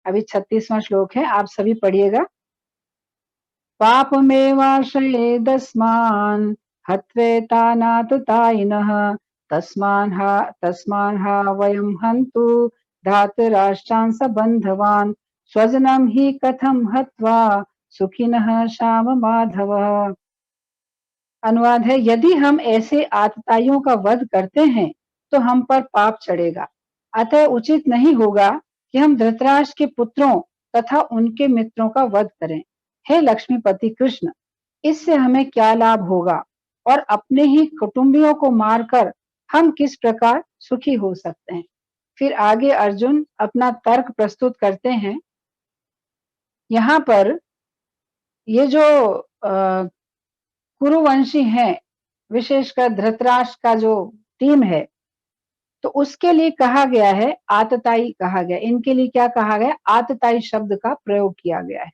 अभी 36वां श्लोक है, आप सभी पढ़िएगा। पापमेवाश्रयेदस्मान् हत्वेतानाततायिनः तस्मान्हा वयं हन्तु धातराष्ट्रान् सबन्धवान् स्वजनं हि कथं हत्वा सुखिनः श्याम माधव। अनुवाद है, यदि हम ऐसे आतताइयों का वध करते हैं तो हम पर पाप चढ़ेगा। अतः उचित नहीं होगा कि हम धृतराष्ट्र के पुत्रों तथा उनके मित्रों का वध करें। हे लक्ष्मीपति कृष्ण, इससे हमें क्या लाभ होगा और अपने ही कुटुंबियों को मारकर हम किस प्रकार सुखी हो सकते हैं। फिर आगे अर्जुन अपना तर्क प्रस्तुत करते हैं। यहाँ पर ये जो कुरुवंशी हैं, विशेषकर धृतराष्ट्र का जो टीम है, तो उसके लिए कहा गया है आतताई कहा गया। इनके लिए क्या कहा गया? आतताई शब्द का प्रयोग किया गया है।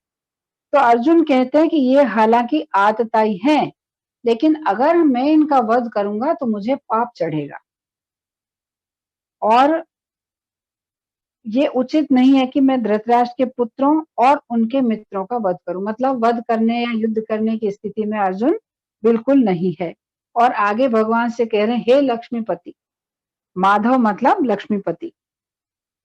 तो अर्जुन कहते हैं कि ये हालांकि आतताई हैं, लेकिन अगर मैं इनका वध करूंगा तो मुझे पाप चढ़ेगा और ये उचित नहीं है कि मैं धृतराष्ट्र के पुत्रों और उनके मित्रों का वध करूं। मतलब वध करने या युद्ध करने की स्थिति में अर्जुन बिल्कुल नहीं है। और आगे भगवान से कह रहे हैं, हे लक्ष्मीपति, माधव मतलब लक्ष्मीपति,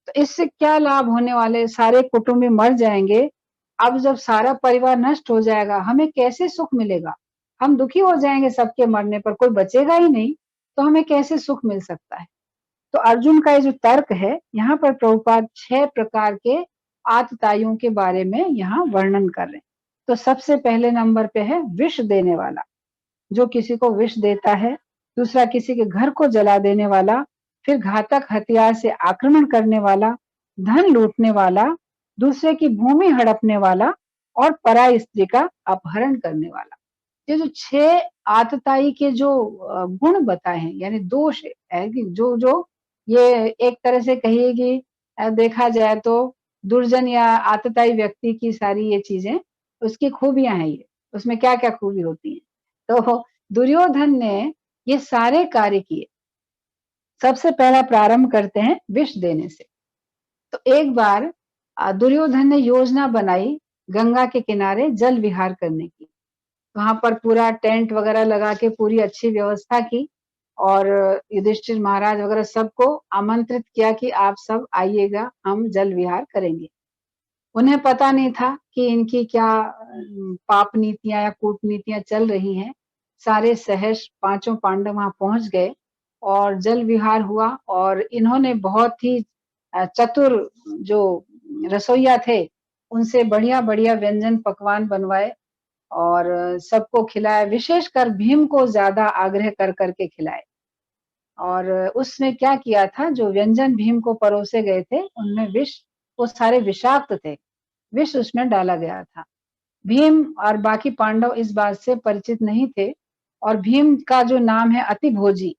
तो इससे क्या लाभ होने वाले? सारे कुटुंबी मर जाएंगे। अब जब सारा परिवार नष्ट हो जाएगा, हमें कैसे सुख मिलेगा? हम दुखी हो जाएंगे, सबके मरने पर कोई बचेगा ही नहीं, तो हमें कैसे सुख मिल सकता है? तो अर्जुन का ये जो तर्क है, यहाँ पर प्रभुपाद 6 प्रकार के आतताइयों के बारे में यहाँ वर्णन कर रहे हैं। तो सबसे पहले नंबर पे है विष देने वाला, जो किसी को विष देता है। दूसरा, किसी के घर को जला देने वाला। फिर घातक हथियार से आक्रमण करने वाला, धन लूटने वाला, दूसरे की भूमि हड़पने वाला और पराई स्त्री का अपहरण करने वाला। ये जो 6 आतताई के जो गुण बताए हैं, यानी दोष है कि जो जो ये एक तरह से कहिए कि देखा जाए तो दुर्जन या आतताई व्यक्ति की सारी ये चीजें, उसकी खूबियां हैं। ये उसमें क्या क्या खूबी होती है? तो दुर्योधन ने ये सारे कार्य किए। सबसे पहला प्रारंभ करते हैं विष देने से। तो एक बार दुर्योधन ने योजना बनाई गंगा के किनारे जल विहार करने की। वहां पर पूरा टेंट वगैरह लगा के पूरी अच्छी व्यवस्था की और युधिष्ठिर महाराज वगैरह सबको आमंत्रित किया कि आप सब आइएगा, हम जल विहार करेंगे। उन्हें पता नहीं था कि इनकी क्या पाप नीतियां या कूटनीतियां चल रही हैं। सारे सहर्ष पांचों पांडव वहां पहुंच गए और जल विहार हुआ और इन्होंने बहुत ही चतुर जो रसोइया थे, उनसे बढ़िया बढ़िया व्यंजन पकवान बनवाए और सबको खिलाया। विशेषकर भीम को ज्यादा आग्रह कर करके खिलाए। और उसने क्या किया था, जो व्यंजन भीम को परोसे गए थे उनमें विष, वो सारे विषाक्त थे, विष उसमें डाला गया था। भीम और बाकी पांडव इस बात से परिचित नहीं थे और भीम का जो नाम है अति भोजी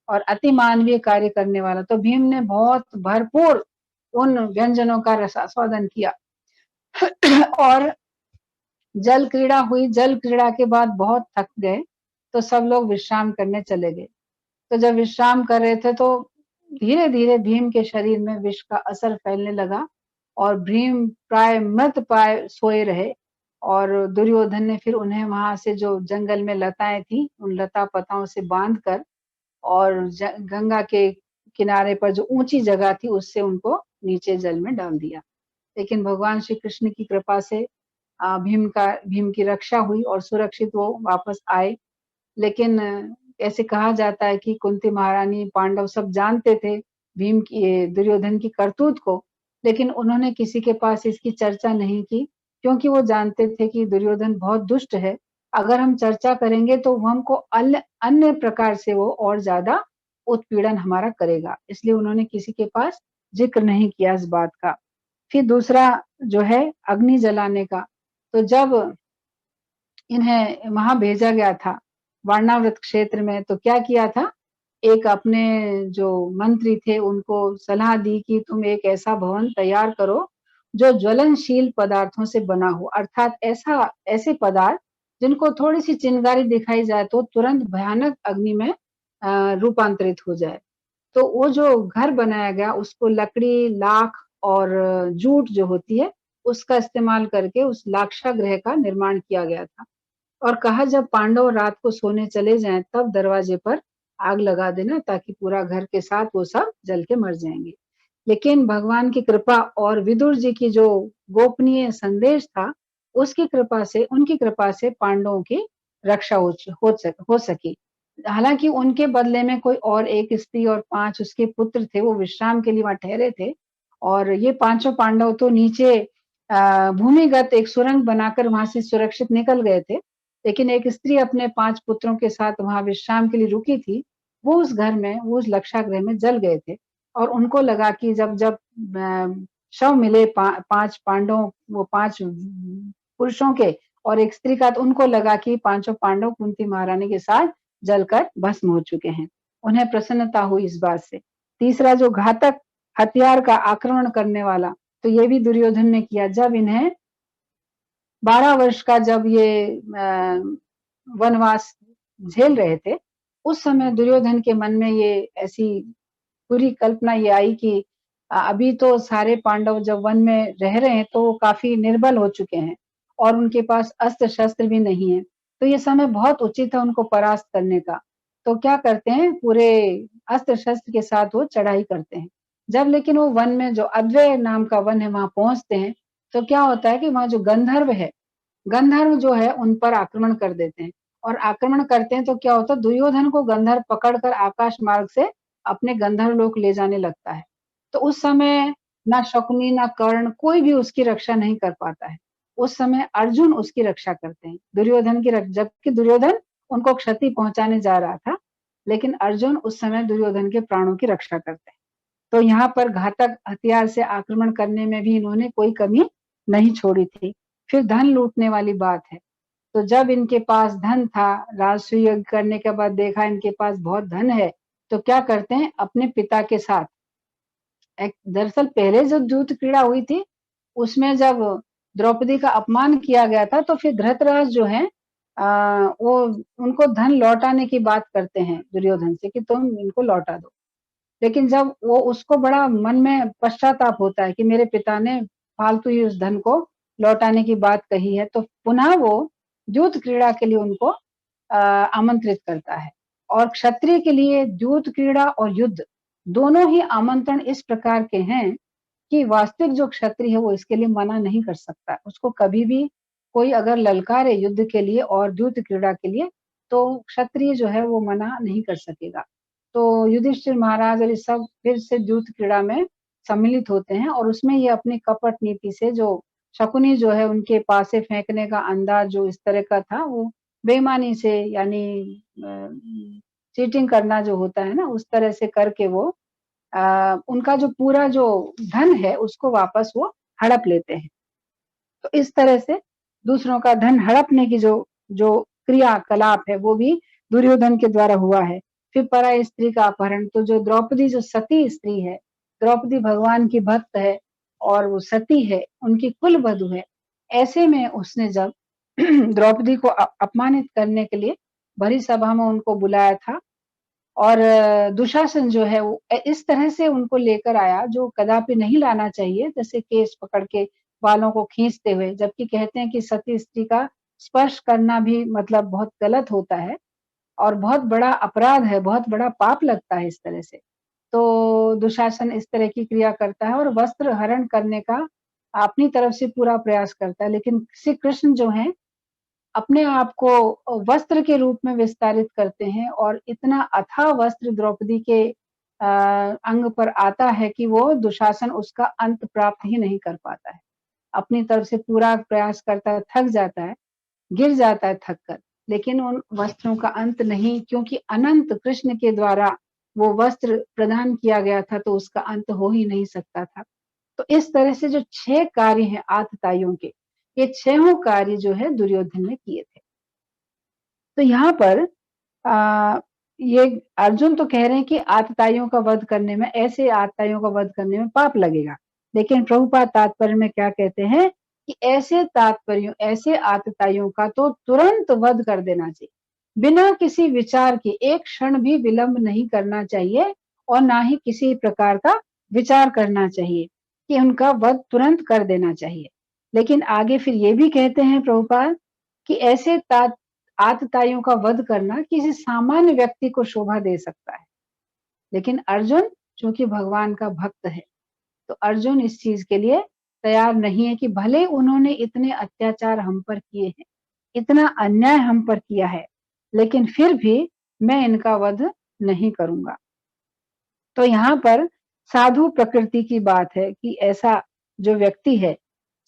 और अति मानवीय कार्य करने वाला, तो भीम ने बहुत भरपूर उन व्यंजनों का रसास्वादन किया। और जल क्रीड़ा हुई। जल क्रीड़ा के बाद बहुत थक गए तो सब लोग विश्राम करने चले गए। तो जब विश्राम कर रहे थे तो धीरे धीरे भीम के शरीर में विष का असर फैलने लगा और भीम प्राय मृत प्राय सोए रहे। और दुर्योधन ने फिर उन्हें वहां से जो जंगल में लताएं थी, उन लता पताओं से बांध कर और गंगा के किनारे पर जो ऊंची जगह थी उससे उनको नीचे जल में डाल दिया। लेकिन भगवान श्री कृष्ण की कृपा से भीम की रक्षा हुई और सुरक्षित वो वापस आए। लेकिन ऐसे कहा जाता है कि कुंती महारानी, पांडव सब जानते थे भीम की, दुर्योधन की करतूत को, लेकिन उन्होंने किसी के पास इसकी चर्चा नहीं की, क्योंकि वो जानते थे कि दुर्योधन बहुत दुष्ट है। अगर हम चर्चा करेंगे तो वो हमको अन्य प्रकार से वो और ज्यादा उत्पीड़न हमारा करेगा, इसलिए उन्होंने किसी के पास जिक्र नहीं किया इस बात का। फिर दूसरा जो है अग्नि जलाने का। तो जब इन्हें वहां भेजा गया था वारणावृत क्षेत्र में, तो क्या किया था, एक अपने जो मंत्री थे उनको सलाह दी कि तुम एक ऐसा भवन तैयार करो जो ज्वलनशील पदार्थों से बना हो, अर्थात ऐसे पदार्थ जिनको थोड़ी सी चिंगारी दिखाई जाए तो तुरंत भयानक अग्नि में रूपांतरित हो जाए। तो वो जो घर बनाया गया उसको लकड़ी, लाख और जूट जो होती है उसका इस्तेमाल करके उस लाक्षागृह का निर्माण किया गया था। और कहा जब पांडव रात को सोने चले जाएं तब दरवाजे पर आग लगा देना ताकि पूरा घर के साथ वो सब जल के मर जाएंगे। लेकिन भगवान की कृपा और विदुर जी की जो गोपनीय संदेश था उसकी कृपा से उनकी कृपा से पांडवों की रक्षा हो सकी। हालांकि उनके बदले में कोई और एक स्त्री और 5 उसके पुत्र थे, वो विश्राम के लिए वहां ठहरे थे। और ये पांचों पांडव तो नीचे भूमिगत एक सुरंग बनाकर वहां से सुरक्षित निकल गए थे। लेकिन एक स्त्री अपने 5 पुत्रों के साथ वहां विश्राम के लिए रुकी थी। वो उस घर में, वो उस लक्षागृह में जल गए थे। और उनको लगा कि जब जब शव मिले 5 पांडवों, वो 5 पुरुषों के और एक स्त्री का, तो उनको लगा कि पांचों पांडव कुंती महारानी के साथ जलकर भस्म हो चुके हैं। उन्हें प्रसन्नता हुई इस बात से। तीसरा जो घातक हथियार का आक्रमण करने वाला, तो ये भी दुर्योधन ने किया। जब इन्हें 12 वर्ष का जब ये वनवास झेल रहे थे, उस समय दुर्योधन के मन में ये ऐसी पूरी कल्पना ये आई कि अभी तो सारे पांडव जब वन में रह रहे हैं तो वो काफी निर्बल हो चुके हैं और उनके पास अस्त्र शस्त्र भी नहीं है। तो ये समय बहुत उचित है उनको परास्त करने का। तो क्या करते हैं, पूरे अस्त्र शस्त्र के साथ वो चढ़ाई करते हैं। जब लेकिन वो वन में, जो अद्वैय नाम का वन है, वहां पहुंचते हैं, तो क्या होता है कि वहां जो गंधर्व है, गंधर्व जो है उन पर आक्रमण कर देते हैं। और आक्रमण करते हैं तो क्या होता है, दुर्योधन को गंधर्व पकड़कर आकाश मार्ग से अपने गंधर्व लोक ले जाने लगता है। तो उस समय ना शकुनी ना कर्ण कोई भी उसकी रक्षा नहीं कर पाता है। उस समय अर्जुन उसकी रक्षा करते हैं, दुर्योधन की जबकि दुर्योधन उनको क्षति पहुंचाने जा रहा था, लेकिन अर्जुन उस समय दुर्योधन के प्राणों की रक्षा करते हैं। तो यहाँ पर घातक हथियार से आक्रमण करने में भी इन्होंने कोई कमी नहीं छोड़ी थी। फिर धन लूटने वाली बात है। तो जब इनके पास धन था, राजसूय यज्ञ करने के बाद देखा इनके पास बहुत धन है, तो क्या करते हैं, अपने पिता के साथ, दरअसल पहले जो दूत क्रीड़ा हुई थी उसमें जब द्रौपदी का अपमान किया गया था, तो फिर धृतराज जो है वो उनको धन लौटाने की बात करते हैं दुर्योधन से कि तुम इनको लौटा दो। लेकिन जब वो, उसको बड़ा मन में पश्चाताप होता है कि मेरे पिता ने फालतू ही उस धन को लौटाने की बात कही है, तो पुनः वो द्यूत क्रीड़ा के लिए उनको आमंत्रित करता है। और क्षत्रिय के लिए द्यूत क्रीड़ा और युद्ध दोनों ही आमंत्रण इस प्रकार के हैं कि वास्तविक जो क्षत्रिय है वो इसके लिए मना नहीं कर सकता। उसको कभी भी कोई अगर ललकारे युद्ध के लिए और द्यूत क्रीड़ा के लिए, तो क्षत्रिय जो है वो मना नहीं कर सकेगा। तो युधिष्ठिर महाराज और ये सब फिर से द्यूत क्रीड़ा में सम्मिलित होते हैं और उसमें ये अपनी कपट नीति से, जो शकुनी जो है उनके पासे फेंकने का अंदाज जो इस तरह का था, वो बेईमानी से, यानी चीटिंग करना जो होता है ना, उस तरह से करके वो उनका जो पूरा जो धन है उसको वापस वो हड़प लेते हैं। तो इस तरह से दूसरों का धन हड़पने की जो जो क्रियाकलाप है वो भी दुर्योधन के द्वारा हुआ है। फिर पराई स्त्री का अपहरण, तो जो द्रौपदी जो सती स्त्री है, द्रौपदी भगवान की भक्त है और वो सती है, उनकी कुल वधू है। ऐसे में उसने जब द्रौपदी को अपमानित करने के लिए भरी सभा में उनको बुलाया था, और दुशासन जो है वो इस तरह से उनको लेकर आया जो कदापि नहीं लाना चाहिए, जैसे केस पकड़ के बालों को खींचते हुए, जबकि कहते हैं कि सती स्त्री का स्पर्श करना भी मतलब बहुत गलत होता है और बहुत बड़ा अपराध है, बहुत बड़ा पाप लगता है इस तरह से। तो दुशासन इस तरह की क्रिया करता है और वस्त्र हरण करने का अपनी तरफ से पूरा प्रयास करता है, लेकिन श्री कृष्ण जो है अपने आप को वस्त्र के रूप में विस्तारित करते हैं और इतना अथाह वस्त्र द्रौपदी के अंग पर आता है कि वो दुशासन उसका अंत प्राप्त ही नहीं कर पाता है। अपनी तरफ से पूरा प्रयास करता है, थक जाता है, गिर जाता है थक कर, लेकिन उन वस्त्रों का अंत नहीं, क्योंकि अनंत कृष्ण के द्वारा वो वस्त्र प्रदान किया गया था, तो उसका अंत हो ही नहीं सकता था। तो इस तरह से जो 6 कार्य हैं आतताइयों के, ये 6 कार्य जो है दुर्योधन ने किए थे। तो यहाँ पर ये अर्जुन तो कह रहे हैं कि आतताइयों का वध करने में, ऐसे आतताइयों का वध करने में पाप लगेगा। लेकिन प्रभुपाद तात्पर्य में क्या कहते हैं कि ऐसे आतताइयों का तो तुरंत वध कर देना चाहिए, बिना किसी विचार के, एक क्षण भी विलंब नहीं करना चाहिए और ना ही किसी प्रकार का विचार करना चाहिए। कि उनका वध तुरंत कर देना चाहिए। लेकिन आगे फिर ये भी कहते हैं प्रभुपाद कि ऐसे आतताइयों का वध करना किसी सामान्य व्यक्ति को शोभा दे सकता है, लेकिन अर्जुन चूंकि भगवान का भक्त है, तो अर्जुन इस चीज के लिए तैयार नहीं है कि भले उन्होंने इतने अत्याचार हम पर किए हैं, इतना अन्याय हम पर किया है, लेकिन फिर भी मैं इनका वध नहीं करूंगा। तो यहाँ पर साधु प्रकृति की बात है कि ऐसा जो व्यक्ति है,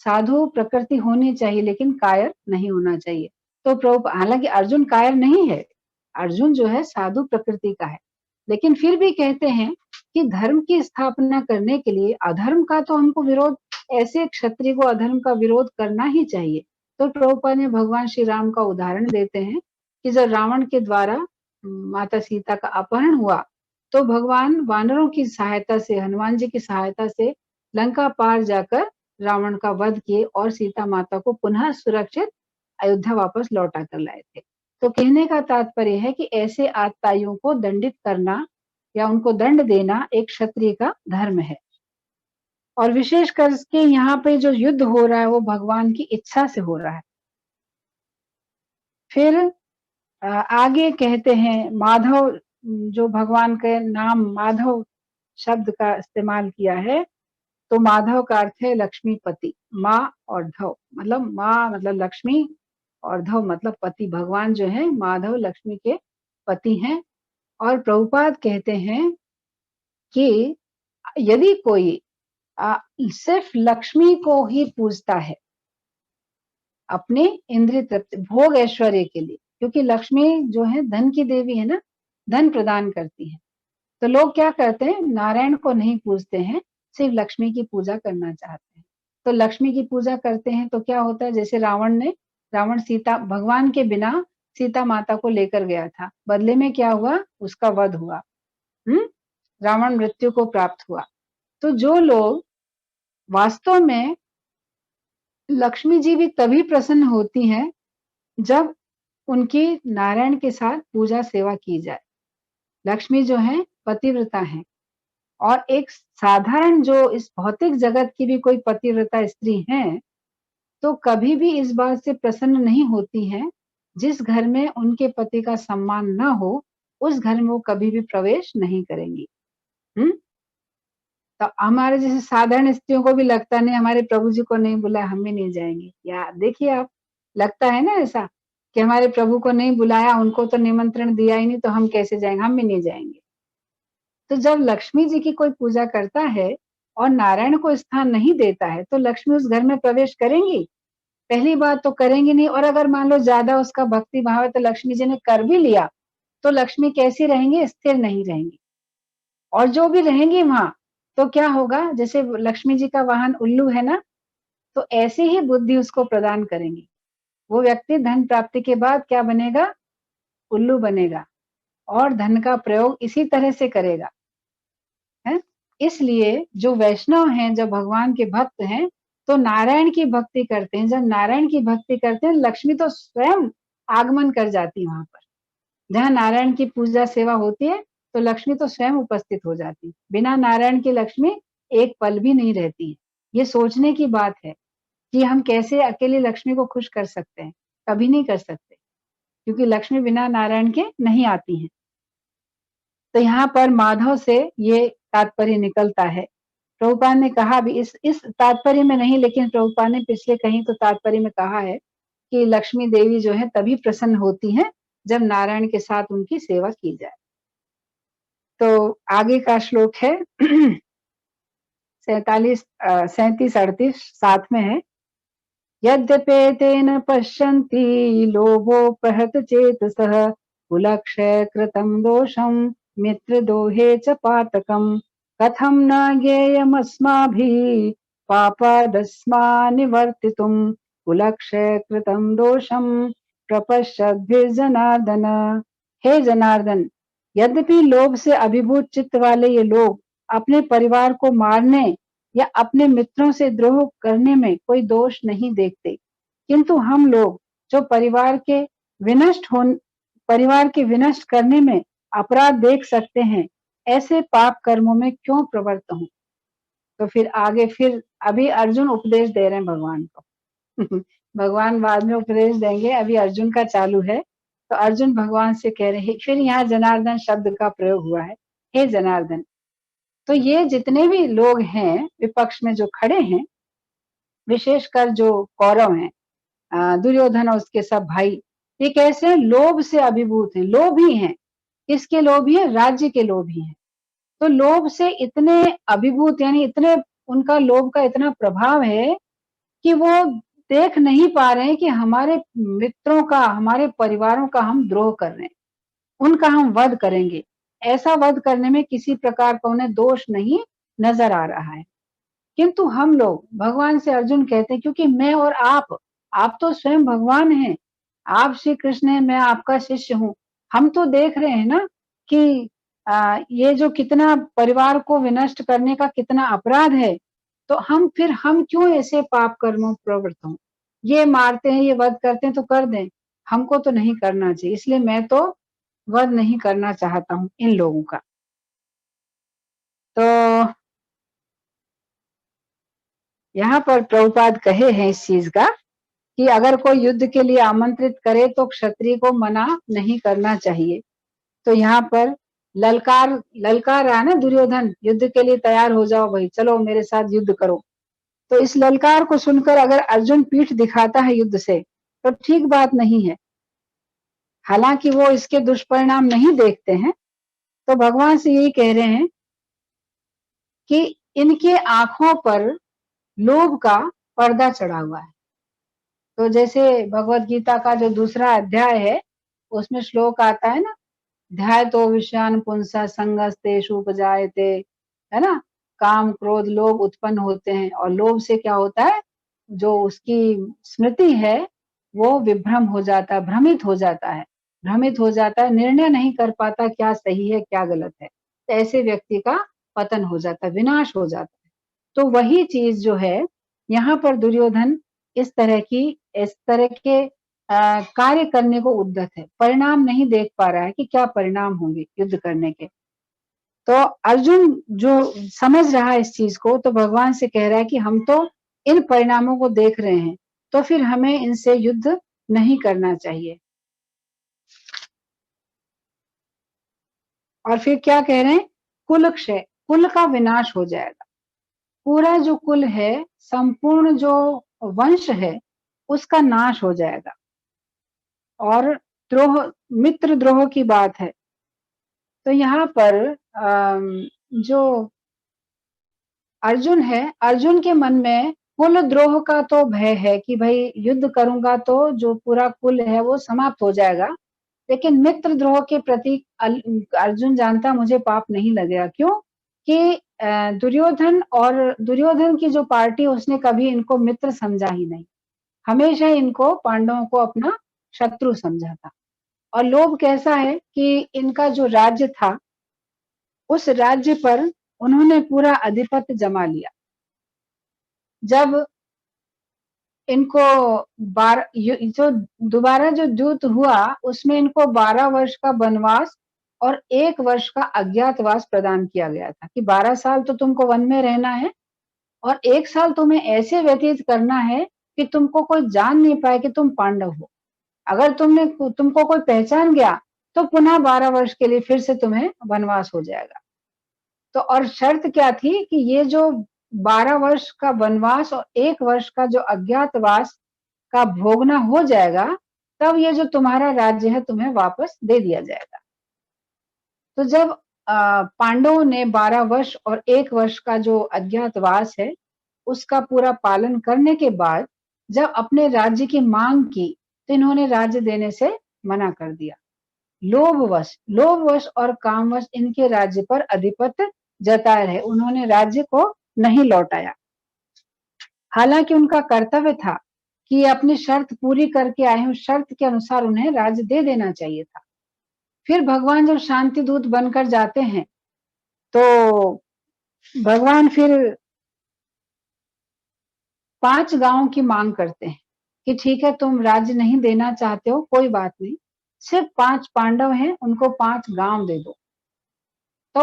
साधु प्रकृति होनी चाहिए लेकिन कायर नहीं होना चाहिए। तो प्रभु, हालांकि अर्जुन कायर नहीं है, अर्जुन जो है साधु प्रकृति का है, लेकिन फिर भी कहते हैं कि धर्म की स्थापना करने के लिए अधर्म का तो हमको विरोध, ऐसे क्षत्रिय को अधर्म का विरोध करना ही चाहिए। तो प्रभुपाद ने भगवान श्री राम का उदाहरण देते हैं कि जब रावण के द्वारा माता सीता का अपहरण हुआ, तो भगवान वानरों की सहायता से, हनुमान जी की सहायता से लंका पार जाकर रावण का वध किए और सीता माता को पुनः सुरक्षित अयोध्या वापस लौटा कर लाए थे। तो कहने का तात्पर्य है कि ऐसे आतताइयों को दंडित करना या उनको दंड देना एक क्षत्रिय का धर्म है। और विशेष करके यहाँ पे जो युद्ध हो रहा है वो भगवान की इच्छा से हो रहा है। फिर आगे कहते हैं माधव, जो भगवान के नाम माधव शब्द का इस्तेमाल किया है, तो माधव का अर्थ है लक्ष्मीपति। माँ और धव मतलब माँ मतलब लक्ष्मी और धव मतलब पति। भगवान जो है माधव लक्ष्मी के पति हैं। और प्रभुपाद कहते हैं कि यदि कोई सिर्फ लक्ष्मी को ही पूजता है अपने इंद्रिय तृप्ति भोग ऐश्वर्य के लिए, क्योंकि लक्ष्मी जो है धन की देवी है ना, धन प्रदान करती है, तो लोग क्या करते हैं, नारायण को नहीं पूजते हैं, सिर्फ लक्ष्मी की पूजा करना चाहते हैं। तो लक्ष्मी की पूजा करते हैं तो क्या होता है, जैसे रावण सीता भगवान के बिना सीता माता को लेकर गया था, बदले में क्या हुआ, उसका वध हुआ। रावण मृत्यु को प्राप्त हुआ। तो जो लोग वास्तव में, लक्ष्मी जी भी तभी प्रसन्न होती हैं जब उनकी नारायण के साथ पूजा सेवा की जाए। लक्ष्मी जो है पतिव्रता है, और एक साधारण जो इस भौतिक जगत की भी कोई पतिव्रता स्त्री है, तो कभी भी इस बात से प्रसन्न नहीं होती है, जिस घर में उनके पति का सम्मान न हो, उस घर में वो कभी भी प्रवेश नहीं करेंगी। तो हमारे जैसे साधारण स्त्रियों को भी लगता नहीं, हमारे प्रभु जी को नहीं बुलाया, हम भी नहीं जाएंगे। या देखिए आप, लगता है ना ऐसा कि हमारे प्रभु को नहीं बुलाया, उनको तो निमंत्रण दिया ही नहीं, तो हम कैसे जाएंगे, हम भी नहीं जाएंगे। तो जब लक्ष्मी जी की कोई पूजा करता है और नारायण को स्थान नहीं देता है, तो लक्ष्मी उस घर में प्रवेश करेंगी? पहली बात तो करेंगी नहीं। और अगर मान लो ज्यादा उसका भक्ति भाव है, तो लक्ष्मी जी ने कर भी लिया, तो लक्ष्मी कैसी रहेंगी, स्थिर नहीं रहेंगी। और जो भी रहेंगी वहां, तो क्या होगा, जैसे लक्ष्मी जी का वाहन उल्लू है ना, तो ऐसे ही बुद्धि उसको प्रदान करेंगी। वो व्यक्ति धन प्राप्ति के बाद क्या बनेगा, उल्लू बनेगा, और धन का प्रयोग इसी तरह से करेगा, है। इसलिए जो वैष्णव हैं, जब भगवान के भक्त हैं, तो नारायण की भक्ति करते हैं। जब नारायण की भक्ति करते हैं, लक्ष्मी तो स्वयं आगमन कर जाती है वहां पर। जहाँ नारायण की पूजा सेवा होती है, तो लक्ष्मी तो स्वयं उपस्थित हो जाती है। बिना नारायण की लक्ष्मी एक पल भी नहीं रहती है। ये सोचने की बात है कि हम कैसे अकेली लक्ष्मी को खुश कर सकते हैं, कभी नहीं कर सकते, क्योंकि लक्ष्मी बिना नारायण के नहीं आती है। तो यहाँ पर माधव से ये तात्पर्य निकलता है। प्रभुपाद ने कहा भी इस तात्पर्य में नहीं, लेकिन प्रभुपाद ने पिछले कहीं तो तात्पर्य में कहा है कि लक्ष्मी देवी जो है तभी प्रसन्न होती है जब नारायण के साथ उनकी सेवा की जाए। तो आगे का श्लोक है 37 में है, यद्यपेतेन पश्यन्ति लोभोपहत चेतसः कुलक्षय कृतं दोषं मित्रदोहे च पातकम् कथं न ज्ञेयमस्माभिः पापादस्मान्निवर्तितुम् कुलक्षय कृतं दोषं प्रपश्यद्भिर्जनार्दन। हे जनार्दन, यद्यपि लोभ से अभिभूत चित्त वाले ये लोग अपने परिवार को मारने या अपने मित्रों से द्रोह करने में कोई दोष नहीं देखते, किंतु हम लोग जो परिवार के विनष्ट करने में अपराध देख सकते हैं, ऐसे पाप कर्मों में क्यों प्रवृत्त हों। तो फिर आगे फिर अभी अर्जुन उपदेश दे रहे हैं भगवान को। भगवान बाद में उपदेश देंगे, अभी अर्जुन का चालू है। तो अर्जुन भगवान से कह रहे हैं, फिर यहाँ जनार्दन शब्द का प्रयोग हुआ है, हे जनार्दन। तो ये जितने भी लोग हैं विपक्ष में जो खड़े हैं, विशेषकर जो कौरव हैं, दुर्योधन और उसके सब भाई, ये कैसे हैं? लोभ से अभिभूत हैं, लोभी हैं। किसके लोभी हैं? राज्य के लोभी हैं। तो लोभ से इतने अभिभूत, यानी इतने उनका लोभ का इतना प्रभाव है कि वो देख नहीं पा रहे हैं कि हमारे मित्रों का, हमारे परिवारों का हम द्रोह कर रहे हैं, उनका हम वध करेंगे। ऐसा वध करने में किसी प्रकार का उन्हें दोष नहीं नजर आ रहा है। किंतु हम लोग, भगवान से अर्जुन कहते हैं, क्योंकि मैं और आप तो स्वयं भगवान हैं, आप श्री कृष्ण हैं, मैं आपका शिष्य हूँ। हम तो देख रहे हैं ना कि ये जो कितना परिवार को विनष्ट करने का कितना अपराध है, तो हम क्यों ऐसे पाप कर्मों प्रवृत्त हों? ये मारते हैं, ये वध करते हैं तो कर दें, हमको तो नहीं करना चाहिए, इसलिए मैं तो वध नहीं करना चाहता हूँ इन लोगों का। तो यहाँ पर प्रभुपाद कहे हैं इस चीज का कि अगर कोई युद्ध के लिए आमंत्रित करे तो क्षत्रिय को मना नहीं करना चाहिए। तो यहाँ पर ललकार रहा ना दुर्योधन, युद्ध के लिए तैयार हो जाओ भाई, चलो मेरे साथ युद्ध करो। तो इस ललकार को सुनकर अगर अर्जुन पीठ दिखाता है युद्ध से, तो ठीक बात नहीं है। हालांकि वो इसके दुष्परिणाम नहीं देखते हैं, तो भगवान से यही कह रहे हैं कि इनके आंखों पर लोभ का पर्दा चढ़ा हुआ है। तो जैसे भगवत गीता का जो दूसरा अध्याय है, उसमें श्लोक आता है ना, ध्याय तो विषयान पुंसा संगस्तेषु उपजायते, है ना, काम क्रोध लोभ उत्पन्न होते हैं। और लोभ से क्या होता है, जो उसकी स्मृति है वो विभ्रम हो जाता है, भ्रमित हो जाता है, भ्रमित हो जाता है, निर्णय नहीं कर पाता क्या सही है क्या गलत है। तो ऐसे व्यक्ति का पतन हो जाता है, विनाश हो जाता है। तो वही चीज जो है यहाँ पर दुर्योधन इस तरह के कार्य करने को उद्यत है, परिणाम नहीं देख पा रहा है कि क्या परिणाम होंगे युद्ध करने के। तो अर्जुन जो समझ रहा है इस चीज को, तो भगवान से कह रहा है कि हम तो इन परिणामों को देख रहे हैं, तो फिर हमें इनसे युद्ध नहीं करना चाहिए। और फिर क्या कह रहे हैं, कुल क्षय, कुल का विनाश हो जाएगा। पूरा जो कुल है, संपूर्ण जो वंश है, उसका नाश हो जाएगा। और द्रोह, मित्र द्रोह की बात है। तो यहाँ पर जो अर्जुन है, अर्जुन के मन में कुल द्रोह का तो भय है कि भाई युद्ध करूंगा तो जो पूरा कुल है वो समाप्त हो जाएगा। लेकिन मित्र द्रोह के प्रति अर्जुन जानता मुझे पाप नहीं लगेगा। क्यों? कि दुर्योधन और दुर्योधन की जो पार्टी, उसने कभी इनको मित्र समझा ही नहीं, हमेशा इनको, पांडवों को अपना शत्रु समझा था। और लोभ कैसा है कि इनका जो राज्य था, उस राज्य पर उन्होंने पूरा अधिपत्य जमा लिया। जब इनको जो दोबारा जो युद्ध हुआ, उसमें इनको 12 वर्ष का वनवास और 1 वर्ष का अज्ञातवास प्रदान किया गया था कि 12 साल तो तुमको वन में रहना है और 1 साल तुम्हें ऐसे व्यतीत करना है कि तुमको कोई जान नहीं पाए कि तुम पांडव हो। अगर तुमको कोई पहचान गया तो पुनः 12 वर्ष के लिए फिर से तुम्हें वनवास हो जाएगा। तो और शर्त क्या थी कि ये जो 12 वर्ष का वनवास और 1 वर्ष का जो अज्ञातवास का भोगना हो जाएगा, तब ये जो तुम्हारा राज्य है तुम्हें वापस दे दिया जाएगा। तो जब पांडवों ने 12 वर्ष और 1 वर्ष का जो अज्ञातवास है उसका पूरा पालन करने के बाद जब अपने राज्य की मांग की, तो इन्होंने राज्य देने से मना कर दिया। लोभवश और कामवश इनके राज्य पर अधिपत्य जताए रहे, उन्होंने राज्य को नहीं लौटाया। हालांकि उनका कर्तव्य था कि अपनी शर्त पूरी करके आए हैं, उस शर्त के अनुसार उन्हें राज्य दे देना चाहिए था। फिर भगवान जब शांति दूत बनकर जाते हैं, तो भगवान फिर 5 गांवों की मांग करते हैं कि ठीक है, तुम राज्य नहीं देना चाहते हो, कोई बात नहीं, सिर्फ 5 पांडव हैं, उनको 5 गांव दे दो। तो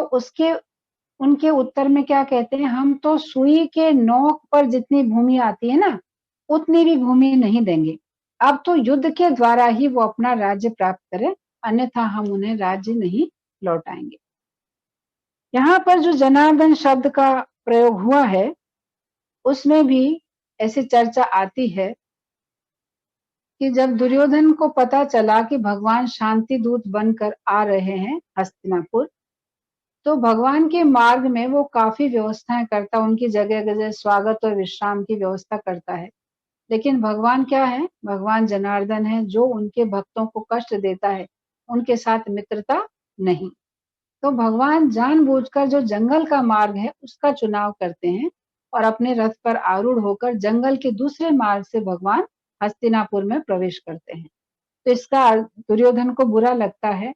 उनके उत्तर में क्या कहते हैं, हम तो सुई के नोक पर जितनी भूमि आती है ना, उतनी भी भूमि नहीं देंगे। अब तो युद्ध के द्वारा ही वो अपना राज्य प्राप्त करें, अन्यथा हम उन्हें राज्य नहीं लौटाएंगे। यहाँ पर जो जनार्दन शब्द का प्रयोग हुआ है, उसमें भी ऐसी चर्चा आती है कि जब दुर्योधन को पता चला कि भगवान शांति दूत बनकर आ रहे हैं हस्तिनापुर, तो भगवान के मार्ग में वो काफी व्यवस्थाएं करता, उनकी जगह जगह स्वागत और विश्राम की व्यवस्था करता है। लेकिन भगवान क्या है, भगवान जनार्दन है, जो उनके भक्तों को कष्ट देता है, उनके साथ मित्रता नहीं। तो भगवान जानबूझकर जो जंगल का मार्ग है उसका चुनाव करते हैं और अपने रथ पर आरूढ़ होकर जंगल के दूसरे मार्ग से भगवान हस्तिनापुर में प्रवेश करते हैं। तो इसका दुर्योधन को बुरा लगता है।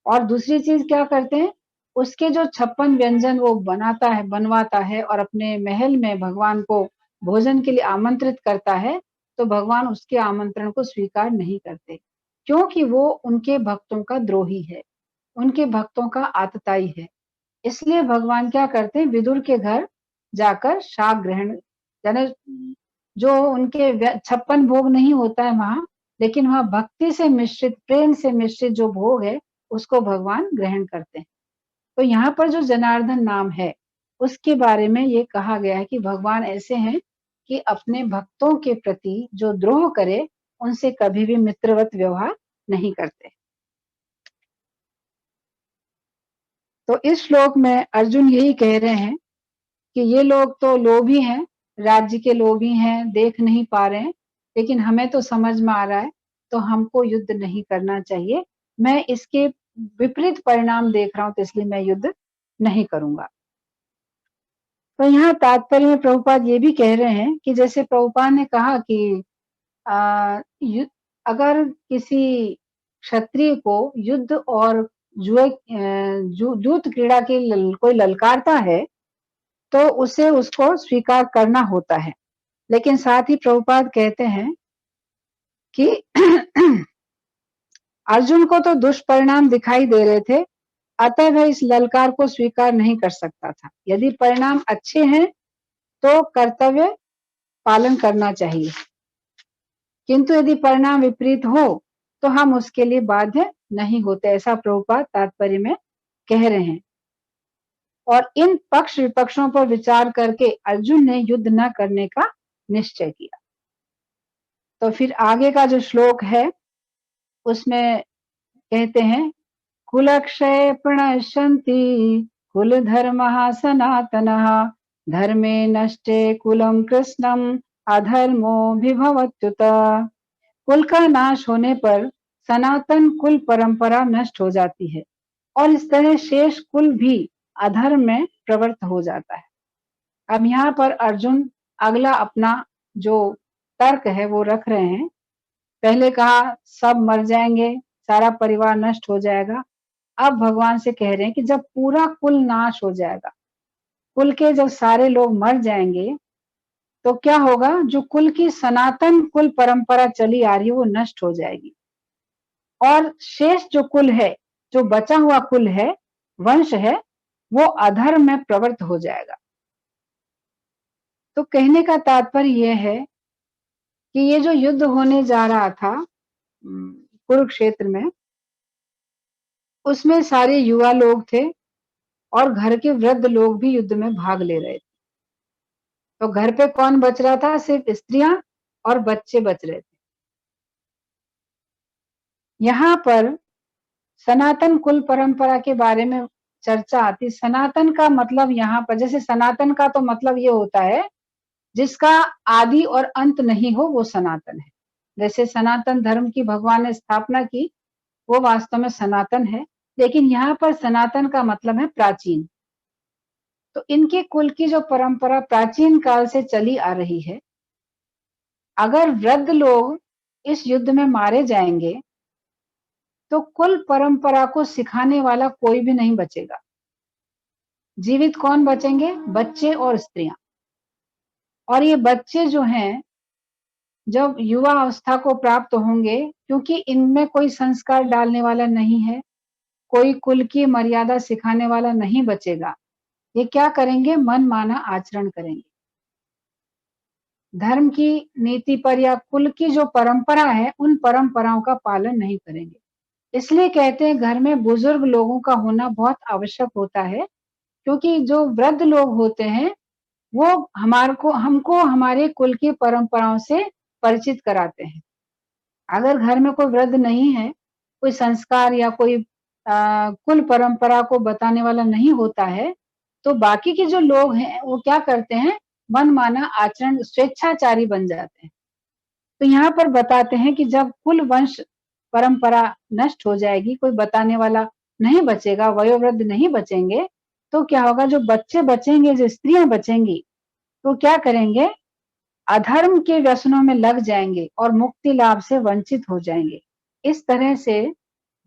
और दूसरी चीज क्या करते हैं, उसके जो 56 व्यंजन वो बनवाता है और अपने महल में भगवान को भोजन के लिए आमंत्रित करता है, तो भगवान उसके आमंत्रण को स्वीकार नहीं करते, क्योंकि वो उनके भक्तों का द्रोही है, उनके भक्तों का आतताई है। इसलिए भगवान क्या करते हैं, विदुर के घर जाकर शाक ग्रहण, यानी जो उनके 56 भोग नहीं होता है वहां, लेकिन वहां भक्ति से मिश्रित, प्रेम से मिश्रित जो भोग है उसको भगवान ग्रहण करते हैं। तो यहाँ पर जो जनार्दन नाम है उसके बारे में ये कहा गया है कि भगवान ऐसे हैं कि अपने भक्तों के प्रति जो द्रोह करे उनसे कभी भी मित्रवत व्यवहार नहीं करते। तो इस श्लोक में अर्जुन यही कह रहे हैं कि ये लोग तो लोभी हैं, राज्य के लोभी हैं, देख नहीं पा रहे हैं, लेकिन हमें तो समझ में आ रहा है, तो हमको युद्ध नहीं करना चाहिए। मैं इसके विपरीत परिणाम देख रहा हूं, तो इसलिए मैं युद्ध नहीं करूंगा। तो यहाँ तात्पर्य में प्रभुपाद ये भी कह रहे हैं कि जैसे प्रभुपाद ने कहा कि अगर किसी क्षत्रिय को युद्ध और जूत क्रीड़ा की कोई ललकारता है, तो उसे उसको स्वीकार करना होता है। लेकिन साथ ही प्रभुपाद कहते हैं कि अर्जुन को तो दुष्परिणाम दिखाई दे रहे थे, अतः वह इस ललकार को स्वीकार नहीं कर सकता था। यदि परिणाम अच्छे हैं तो कर्तव्य पालन करना चाहिए, किंतु यदि परिणाम विपरीत हो तो हम उसके लिए बाध्य नहीं होते, ऐसा प्रभुपाद तात्पर्य में कह रहे हैं। और इन पक्ष विपक्षों पर विचार करके अर्जुन ने युद्ध न करने का निश्चय किया। तो फिर आगे का जो श्लोक है उसमें कहते हैं, कुलक्षय प्रणश्यन्ति कुल धर्मः सनातनः धर्मे नष्टे कुलम कृष्णम अधर्मो विभवत्युत। कुल का नाश होने पर सनातन कुल परंपरा नष्ट हो जाती है और इस तरह शेष कुल भी अधर्म में प्रवृत्त हो जाता है। अब यहाँ पर अर्जुन अगला अपना जो तर्क है वो रख रहे हैं। पहले कहा सब मर जाएंगे, सारा परिवार नष्ट हो जाएगा। अब भगवान से कह रहे हैं कि जब पूरा कुल नाश हो जाएगा, कुल के जब सारे लोग मर जाएंगे, तो क्या होगा, जो कुल की सनातन कुल परंपरा चली आ रही है वो नष्ट हो जाएगी और शेष जो कुल है, जो बचा हुआ कुल है, वंश है, वो अधर्म में प्रवृत्त हो जाएगा। तो कहने का तात्पर्य यह है कि ये जो युद्ध होने जा रहा था कुरुक्षेत्र में, उसमें सारे युवा लोग थे और घर के वृद्ध लोग भी युद्ध में भाग ले रहे थे। तो घर पे कौन बच रहा था, सिर्फ स्त्रियां और बच्चे बच रहे थे। यहाँ पर सनातन कुल परंपरा के बारे में चर्चा आती। सनातन का मतलब यहाँ पर, जैसे सनातन का तो मतलब ये होता है जिसका आदि और अंत नहीं हो, वो सनातन है। जैसे सनातन धर्म की भगवान ने स्थापना की, वो वास्तव में सनातन है। लेकिन यहाँ पर सनातन का मतलब है प्राचीन। तो इनके कुल की जो परंपरा प्राचीन काल से चली आ रही है, अगर वृद्ध लोग इस युद्ध में मारे जाएंगे तो कुल परंपरा को सिखाने वाला कोई भी नहीं बचेगा। जीवित कौन बचेंगे, बच्चे और स्त्रियां। और ये बच्चे जो हैं, जब युवा अवस्था को प्राप्त होंगे, क्योंकि इनमें कोई संस्कार डालने वाला नहीं है, कोई कुल की मर्यादा सिखाने वाला नहीं बचेगा, ये क्या करेंगे? मनमाना आचरण करेंगे। धर्म की नीति पर या कुल की जो परंपरा है, उन परंपराओं का पालन नहीं करेंगे। इसलिए कहते हैं घर में बुजुर्ग लोगों का होना बहुत आवश्यक होता है, क्योंकि जो वृद्ध लोग होते हैं, वो हमारे को हमको हमारे कुल की परंपराओं से परिचित कराते हैं। अगर घर में कोई वृद्ध नहीं है, कोई संस्कार या कोई कुल परंपरा को बताने वाला नहीं होता है, तो बाकी के जो लोग हैं, वो क्या करते हैं? मनमाना आचरण, स्वेच्छाचारी बन जाते हैं। तो यहाँ पर बताते हैं कि जब कुल वंश परंपरा नष्ट हो जाएगी, कोई बताने वाला नहीं बचेगा, वयोवृद्ध नहीं बचेंगे, तो क्या होगा? जो बच्चे बचेंगे, जो स्त्रियाँ बचेंगी, तो क्या करेंगे? अधर्म के व्यसनों में लग जाएँगे और मुक्ति लाभ से वंचित हो जाएँगे। इस तरह से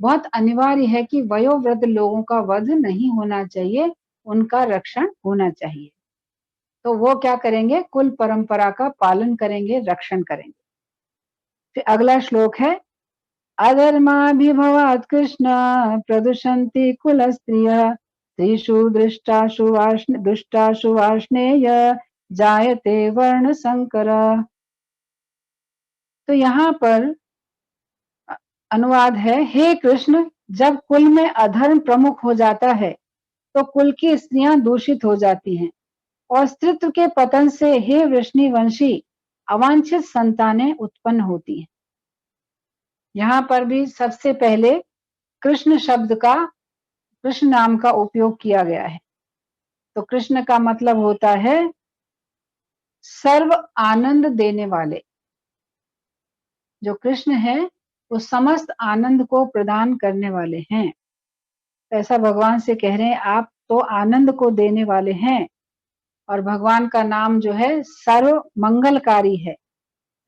बहुत अनिवार्य है कि वयोवृद्ध लोगों का वध नहीं होना चाहिए, उनका रक्षण होना चाहिए। तो वो क्या करेंगे? कुल परंपरा का पालन करेंगे, रक्षण करेंगे। फिर अगला श्लोक है, अधर्माभिभवात् कृष्ण प्रदुषन्ति कुलस्त्रियः स्त्रीषु दुष्टाशु वार्ष्णेय जायते वर्ण संकर। तो यहाँ पर अनुवाद है, हे कृष्ण, जब कुल में अधर्म प्रमुख हो जाता है, तो कुल की स्त्रियां दूषित हो जाती हैं और स्त्रीत्व के पतन से हे वृष्णिवंशी अवांछित संतानें उत्पन्न होती हैं। यहाँ पर भी सबसे पहले कृष्ण शब्द का, कृष्ण नाम का उपयोग किया गया है। तो कृष्ण का मतलब होता है सर्व आनंद देने वाले। जो कृष्ण है, वो समस्त आनंद को प्रदान करने वाले हैं। ऐसा भगवान से कह रहे हैं, आप तो आनंद को देने वाले हैं और भगवान का नाम जो है सर्व मंगलकारी है।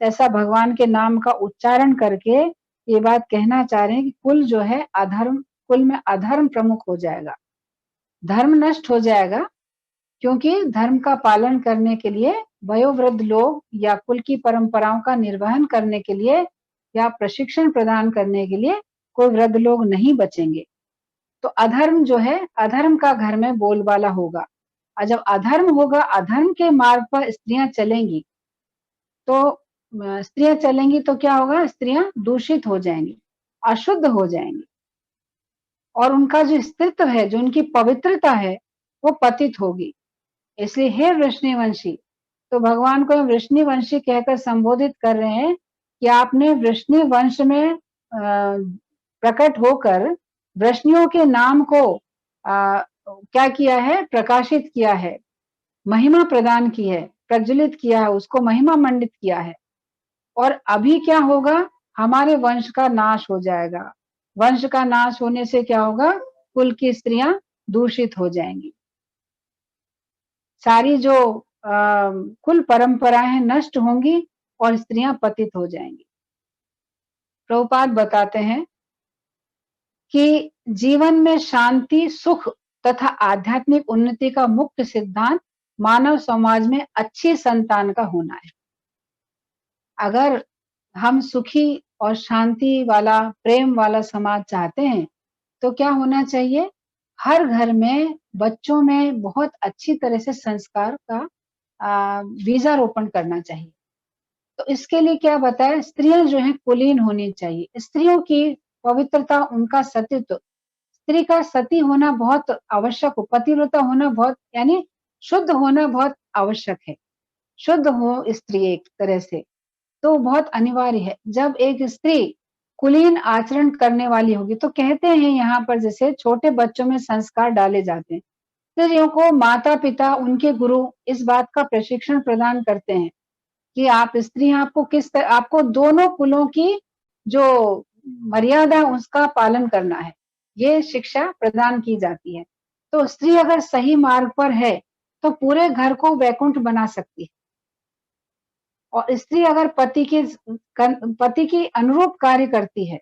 ऐसा भगवान के नाम का उच्चारण करके ये बात कहना चाह रहे हैं कि कुल जो है अधर्म, कुल में अधर्म प्रमुख हो जाएगा, धर्म नष्ट हो जाएगा, क्योंकि धर्म का पालन करने के लिए वयोवृद्ध लोग या कुल की परंपराओं का निर्वहन करने के लिए या प्रशिक्षण प्रदान करने के लिए कोई वृद्ध लोग नहीं बचेंगे। तो अधर्म जो है, अधर्म का घर में बोलबाला होगा और जब अधर्म होगा, अधर्म के मार्ग पर स्त्रियां चलेंगी, तो स्त्रियां चलेंगी तो क्या होगा? स्त्रियां दूषित हो जाएंगी, अशुद्ध हो जाएंगी और उनका जो स्त्रीत्व है, जो उनकी पवित्रता है, वो पतित होगी। इसलिए हे वृष्णिवंशी, तो भगवान को वृष्णिवंशी कहकर संबोधित कर रहे हैं कि आपने वृष्णि वंश में प्रकट होकर वृष्णियों के नाम को क्या किया है? प्रकाशित किया है, महिमा प्रदान की है, प्रज्वलित किया है, उसको महिमा मंडित किया है। और अभी क्या होगा? हमारे वंश का नाश हो जाएगा। वंश का नाश होने से क्या होगा? कुल की स्त्रियां दूषित हो जाएंगी, सारी जो कुल परंपराएं नष्ट होंगी और स्त्रियां पतित हो जाएंगी। प्रभुपाद बताते हैं कि जीवन में शांति, सुख तथा आध्यात्मिक उन्नति का मुख्य सिद्धांत मानव समाज में अच्छी संतान का होना है। अगर हम सुखी और शांति वाला, प्रेम वाला समाज चाहते हैं, तो क्या होना चाहिए? हर घर में बच्चों में बहुत अच्छी तरह से संस्कार का बीजारोपण करना चाहिए। तो इसके लिए क्या बताया? स्त्रियां जो है कुलीन होनी चाहिए। स्त्रियों की पवित्रता, उनका सतीत्व, स्त्री का सती होना बहुत आवश्यक हो, पतिव्रता होना बहुत, यानी शुद्ध होना बहुत आवश्यक है। शुद्ध हो स्त्री एक तरह से, तो बहुत अनिवार्य है। जब एक स्त्री कुलीन आचरण करने वाली होगी, तो कहते हैं यहाँ पर जैसे छोटे बच्चों में संस्कार डाले जाते हैं, स्त्रियों को माता पिता, उनके गुरु इस बात का प्रशिक्षण प्रदान करते हैं कि आप स्त्री, आपको किस तरह, आपको दोनों कुलों की जो मर्यादा उसका पालन करना है, ये शिक्षा प्रदान की जाती है। तो स्त्री अगर सही मार्ग पर है, तो पूरे घर को वैकुंठ बना सकती है। और स्त्री अगर पति की अनुरूप कार्य करती है,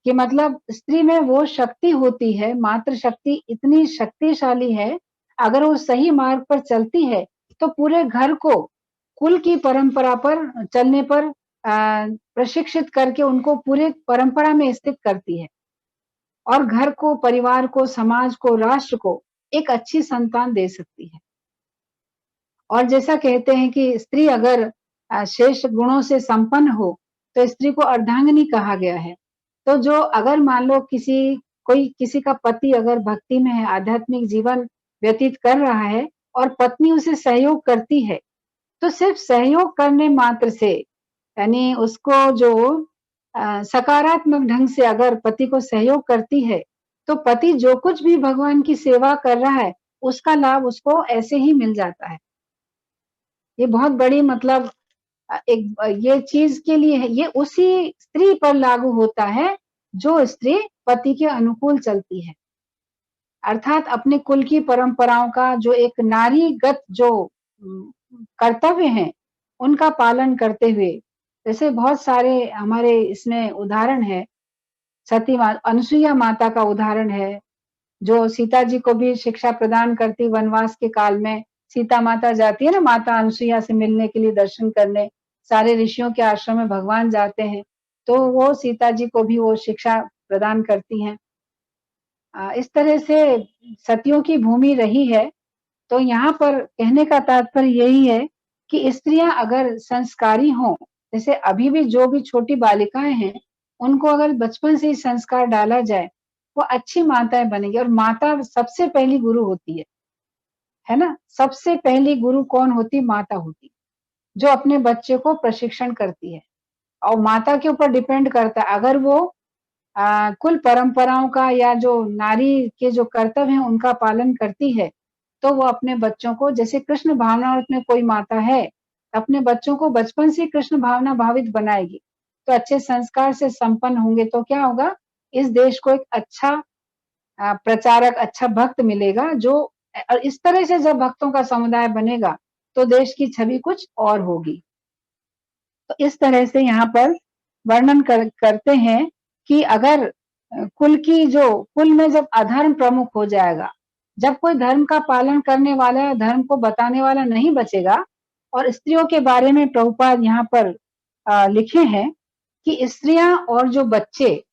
कि मतलब स्त्री में वो शक्ति होती है, मातृ शक्ति इतनी शक्तिशाली है, अगर वो सही मार्ग पर चलती है, तो पूरे घर को कुल की परंपरा पर चलने पर प्रशिक्षित करके उनको पूरे परंपरा में स्थित करती है और घर को, परिवार को, समाज को, राष्ट्र को एक अच्छी संतान दे सकती है। और जैसा कहते हैं कि स्त्री अगर श्रेष्ठ गुणों से संपन्न हो, तो स्त्री को अर्धांगिनी कहा गया है। तो जो अगर मान लो किसी का पति अगर भक्ति में है, आध्यात्मिक जीवन व्यतीत कर रहा है और पत्नी उसे सहयोग करती है, तो सिर्फ सहयोग करने मात्र से, यानी उसको जो सकारात्मक ढंग से अगर पति को सहयोग करती है, तो पति जो कुछ भी भगवान की सेवा कर रहा है, उसका लाभ उसको ऐसे ही मिल जाता है। ये बहुत बड़ी मतलब ये चीज़ के लिए है, ये उसी स्त्री पर लागू होता है, जो स्त्री पति के अनुकूल चलती है। अर्थात अपने कुल की परंपराओं का जो एक नारीगत जो कर्तव्य हैं, उनका पालन करते हुए, जैसे बहुत सारे हमारे इसमें उदाहरण है, अनसुईया माता का उदाहरण है, जो सीता जी को भी शिक्षा प्रदान करती वनवास के काल में। सीता माता जाती है ना माता अनसुईया से मिलने के लिए, दर्शन करने, सारे ऋषियों के आश्रम में भगवान जाते हैं, तो वो सीता जी को भी वो शिक्षा प्रदान करती हैं। इस तरह से सतियों की भूमि रही है। तो यहाँ पर कहने का तात्पर्य यही है कि स्त्रियां अगर संस्कारी हों, जैसे अभी भी जो भी छोटी बालिकाएं हैं, उनको अगर बचपन से ही संस्कार डाला जाए, वो अच्छी माताएं बनेंगी। और माता सबसे पहली गुरु होती है ना? सबसे पहली गुरु कौन होती? माता होती, जो अपने बच्चे को प्रशिक्षण करती है। और माता के ऊपर डिपेंड करता है, अगर वो कुल परंपराओं का या जो नारी के जो कर्तव्य हैं उनका पालन करती है, तो वो अपने बच्चों को, जैसे कृष्ण भावनामृत में कोई माता है, अपने बच्चों को बचपन से कृष्ण भावना भावित बनाएगी, तो अच्छे संस्कार से संपन्न होंगे, तो क्या होगा? इस देश को एक अच्छा प्रचारक, अच्छा भक्त मिलेगा, जो इस तरह से जब भक्तों का समुदाय बनेगा, तो देश की छवि कुछ और होगी। तो इस तरह से यहाँ पर वर्णन करते हैं कि अगर कुल में जब अधर्म प्रमुख हो जाएगा, जब कोई धर्म का पालन करने वाला या धर्म को बताने वाला नहीं बचेगा। और स्त्रियों के बारे में प्रभुपाद यहाँ पर लिखे हैं कि स्त्रियां और जो बच्चे,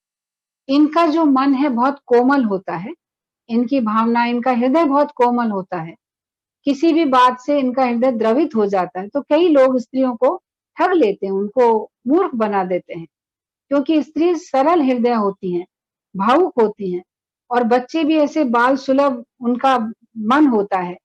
इनका जो मन है बहुत कोमल होता है, इनकी भावना, इनका हृदय बहुत कोमल होता है, किसी भी बात से इनका हृदय द्रवित हो जाता है। तो कई लोग स्त्रियों को ठग लेते हैं, उनको मूर्ख बना देते हैं, क्योंकि स्त्री सरल हृदय होती हैं, भावुक होती हैं, और बच्चे भी ऐसे बाल सुलभ उनका मन होता है।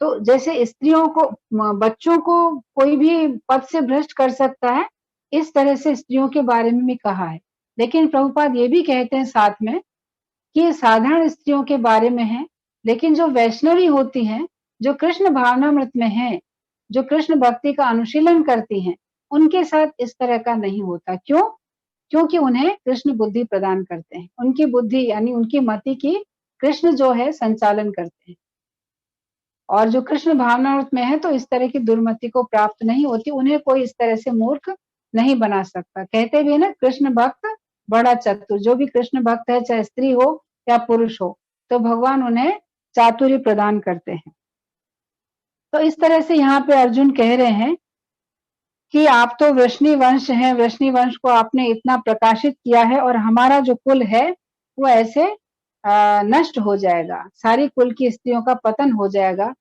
तो जैसे स्त्रियों को, बच्चों को कोई भी पथ से भ्रष्ट कर सकता है, इस तरह से स्त्रियों के बारे में भी कहा है। लेकिन प्रभुपाद ये भी कहते हैं साथ में कि ये साधारण स्त्रियों के बारे में है, लेकिन जो वैष्णवी होती हैं, जो कृष्ण भावनामृत में हैं, जो कृष्ण भक्ति का अनुशीलन करती हैं, उनके साथ इस तरह का नहीं होता। क्यों? क्योंकि उन्हें कृष्ण बुद्धि प्रदान करते हैं। उनकी बुद्धि यानी उनकी मति की कृष्ण जो है संचालन करते हैं। और जो कृष्ण भावनामृत में है, तो इस तरह की दुर्मति को प्राप्त नहीं होती, उन्हें कोई इस तरह से मूर्ख नहीं बना सकता। कहते भी है ना, कृष्ण भक्त बड़ा चतुर। जो भी कृष्ण भक्त है, चाहे स्त्री हो या पुरुष हो, तो भगवान उन्हें चातुर्य प्रदान करते हैं। तो इस तरह से यहाँ पे अर्जुन कह रहे हैं कि आप तो वृष्णि वंश हैं, वृष्णि वंश को आपने इतना प्रकाशित किया है, और हमारा जो कुल है वो ऐसे नष्ट हो जाएगा, सारी कुल की स्त्रियों का पतन हो जाएगा,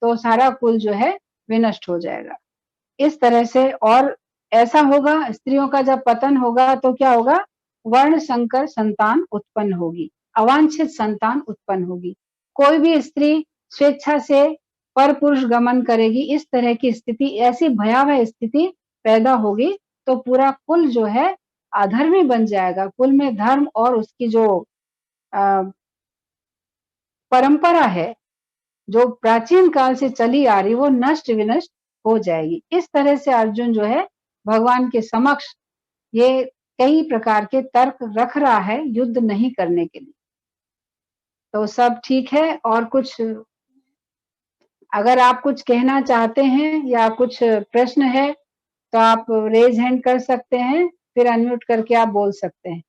तो सारा कुल जो है विनष्ट हो जाएगा। इस तरह से, और ऐसा होगा, स्त्रियों का जब पतन होगा तो क्या होगा? वर्ण संकर संतान उत्पन्न होगी, अवांछित संतान उत्पन्न होगी। कोई भी स्त्री स्वेच्छा से पर पुरुष गमन करेगी, इस तरह की स्थिति, ऐसी भयावह स्थिति पैदा होगी, तो पूरा कुल जो है अधर्मी बन जाएगा। कुल में धर्म और उसकी जो परंपरा है, जो प्राचीन काल से चली आ रही, वो नष्ट विनष्ट हो जाएगी। इस तरह से अर्जुन जो है भगवान के समक्ष ये कई प्रकार के तर्क रख रहा है युद्ध नहीं करने के लिए। तो सब ठीक है। और कुछ, अगर आप कुछ कहना चाहते हैं या कुछ प्रश्न है, तो आप रेज हैंड कर सकते हैं, फिर अनम्यूट करके आप बोल सकते हैं।